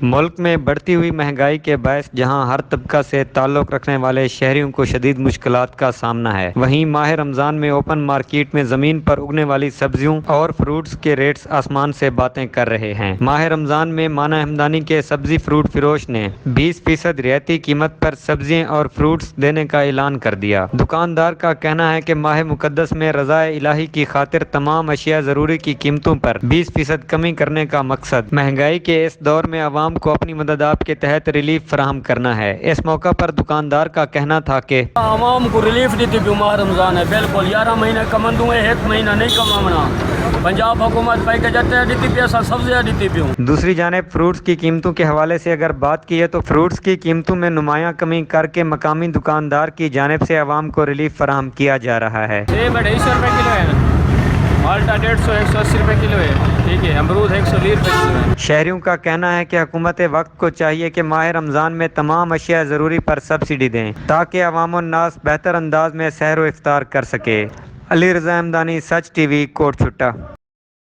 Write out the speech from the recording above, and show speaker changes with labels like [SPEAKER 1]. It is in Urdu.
[SPEAKER 1] ملک میں بڑھتی ہوئی مہنگائی کے باعث جہاں ہر طبقہ سے تعلق رکھنے والے شہریوں کو شدید مشکلات کا سامنا ہے، وہیں ماہ رمضان میں اوپن مارکیٹ میں زمین پر اگنے والی سبزیوں اور فروٹس کے ریٹس آسمان سے باتیں کر رہے ہیں۔ ماہ رمضان میں مانا ہمدانی کے سبزی فروٹ فروش نے 20% رعایتی قیمت پر سبزیاں اور فروٹس دینے کا اعلان کر دیا۔ دکاندار کا کہنا ہے کہ ماہ مقدس میں رضائے الہی کی خاطر تمام اشیاء ضروری کی قیمتوں پر 20% کمی کرنے کا مقصد مہنگائی کے اس دور میں عوام کو اپنی مدد آپ کے تحت ریلیف فراہم کرنا ہے۔ اس موقع پر دکاندار کا کہنا تھا کہ
[SPEAKER 2] عوام کو ریلیف دیتی پیوں، ماہ رمضان ہے، بالکل 11 مہینے کمن دوں گے، 1 مہینہ نہیں کمانا۔ پنجاب حکومت پائی کے جاتے ہیں دیتی پیسہ سبزیاں دیتی پیوں۔
[SPEAKER 1] دوسری جانب فروٹس کی قیمتوں کے حوالے سے اگر بات کی ہے تو فروٹس کی قیمتوں میں نمایاں کمی کر کے مقامی دکاندار کی جانب سے عوام کو ریلیف فراہم کیا جا رہا ہے۔
[SPEAKER 2] سیب 250 روپے کلو ہے، مالٹا 150 180 روپے کلو ہے، ٹھیک ہے، امرود 120 روپے کلو ہے۔
[SPEAKER 1] شہریوں کا کہنا ہے کہ حکومت وقت کو چاہیے کہ ماہ رمضان میں تمام اشیاء ضروری پر سبسڈی دیں تاکہ عوام الناس بہتر انداز میں سحر و افطار کر سکے۔ علی رضا ہمدانی، سچ ٹی وی، کوٹ چھٹا۔